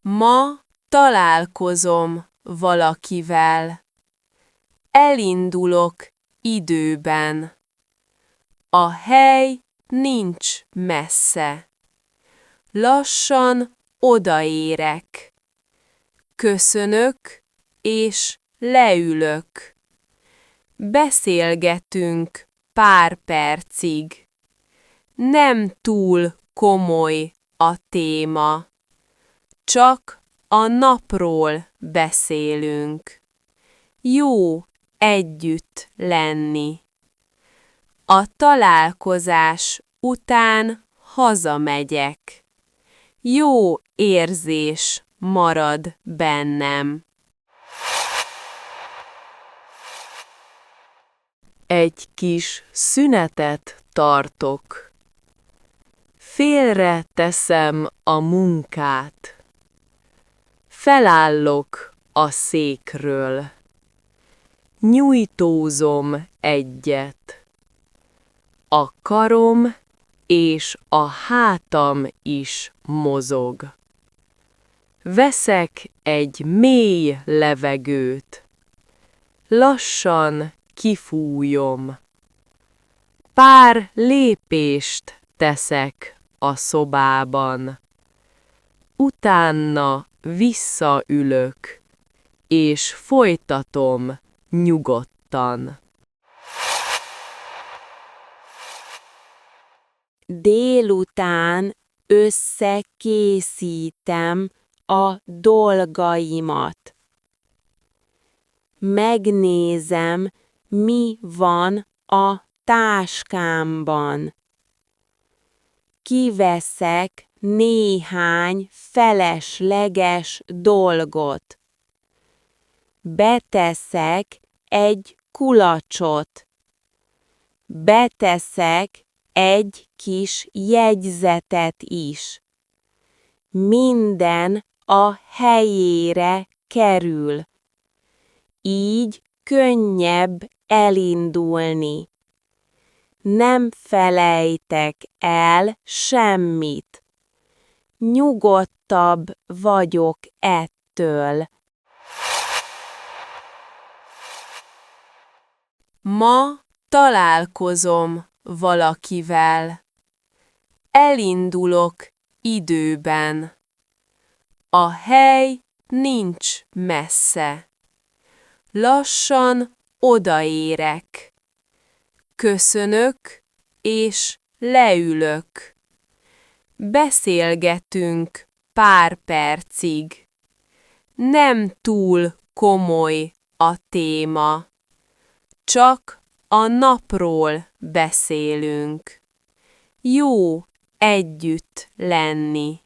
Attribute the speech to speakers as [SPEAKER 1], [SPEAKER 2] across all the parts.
[SPEAKER 1] Ma találkozom valakivel. Elindulok időben. A hely nincs messze. Lassan odaérek. Köszönök és leülök. Beszélgetünk pár percig. Nem túl komoly a téma. Csak a napról beszélünk. Jó együtt lenni. A találkozás után hazamegyek. Jó érzés marad bennem. Egy kis szünetet tartok. Félre teszem a munkát. Felállok a székről. Nyújtózom egyet. A karom és a hátam is mozog. Veszek egy mély levegőt. Lassan kifújom. Pár lépést teszek a szobában. Utána visszaülök, és folytatom nyugodtan.
[SPEAKER 2] Délután összekészítem a dolgaimat. Megnézem, mi van a táskámban. Kiveszek néhány felesleges dolgot. Beteszek egy kulacsot. Beteszek egy kis jegyzetet is. Minden a helyére kerül. Így könnyebb elindulni. Nem felejtek el semmit. Nyugodtabb vagyok ettől.
[SPEAKER 1] Ma találkozom valakivel. Elindulok időben. A hely nincs messze. Lassan odaérek. Köszönök és leülök. Beszélgetünk pár percig. Nem túl komoly a téma. Csak a napról beszélünk. Jó együtt lenni.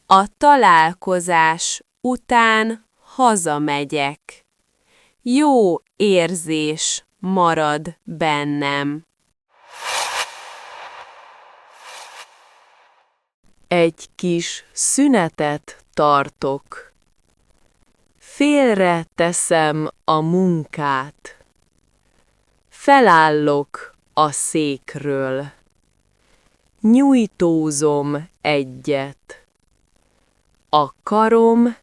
[SPEAKER 1] A találkozás után hazamegyek. Jó érzés marad bennem. Egy kis szünetet tartok. Félre teszem a munkát. Felállok a székről. Nyújtózom egyet. A karom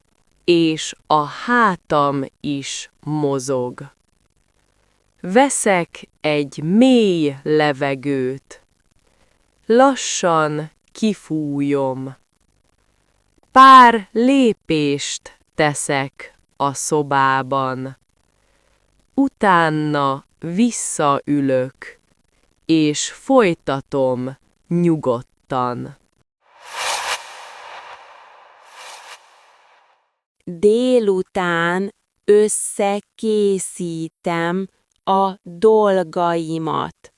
[SPEAKER 1] és a hátam is mozog. Veszek egy mély levegőt. Lassan kifújom. Pár lépést teszek a szobában. Utána visszaülök, és folytatom nyugodtan.
[SPEAKER 2] Délután összekészítem a dolgaimat.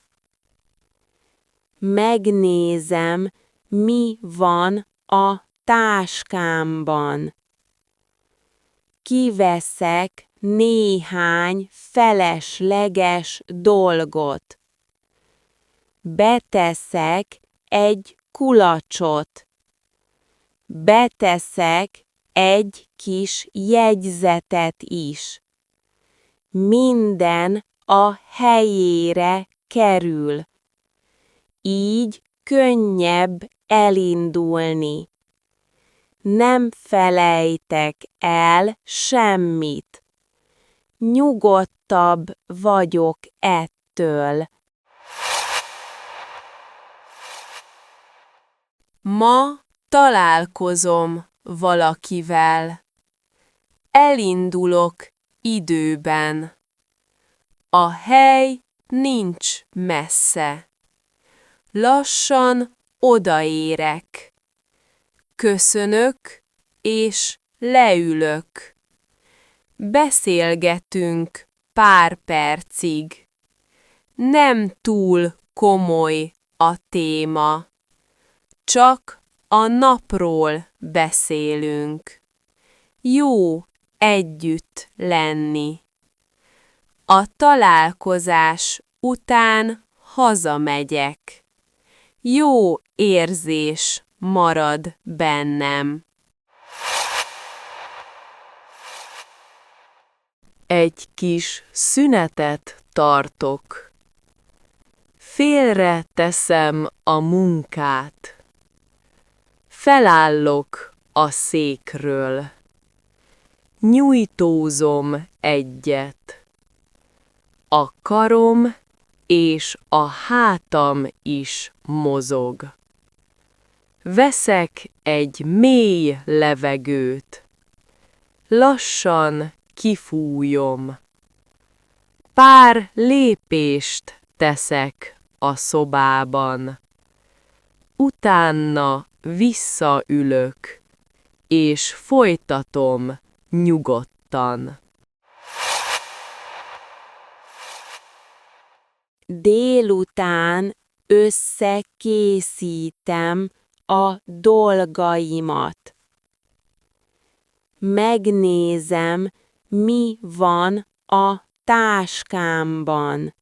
[SPEAKER 2] Megnézem, mi van a táskámban. Kiveszek néhány felesleges dolgot. Beteszek egy kulacsot. Beteszek egy kis jegyzetet is. Minden a helyére kerül. Így könnyebb elindulni. Nem felejtek el semmit. Nyugodtabb vagyok ettől.
[SPEAKER 1] Ma találkozom valakivel. Elindulok időben. A hely nincs messze. Lassan odaérek. Köszönök, és leülök. Beszélgetünk pár percig. Nem túl komoly a téma. Csak a napról beszélünk. Jó együtt lenni. A találkozás után hazamegyek. Jó érzés marad bennem. Egy kis szünetet tartok. Félre teszem a munkát. Felállok a székről. Nyújtózom egyet. A karom és a hátam is mozog. Veszek egy mély levegőt. Lassan kifújom. Pár lépést teszek a szobában. Utána visszaülök, és folytatom nyugodtan.
[SPEAKER 2] Délután összekészítem a dolgaimat. Megnézem, mi van a táskámban.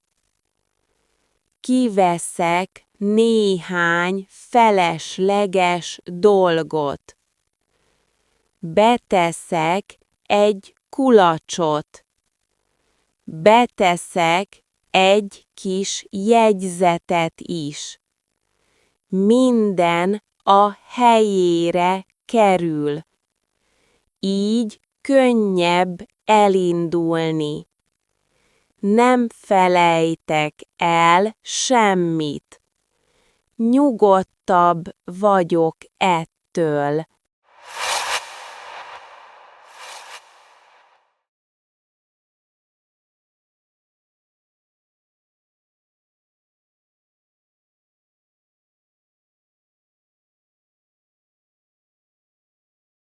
[SPEAKER 2] Kiveszek néhány felesleges dolgot. Beteszek egy kulacsot. Beteszek egy kis jegyzetet is. Minden a helyére kerül. Így könnyebb elindulni. Nem felejtek el semmit. Nyugodtabb vagyok ettől.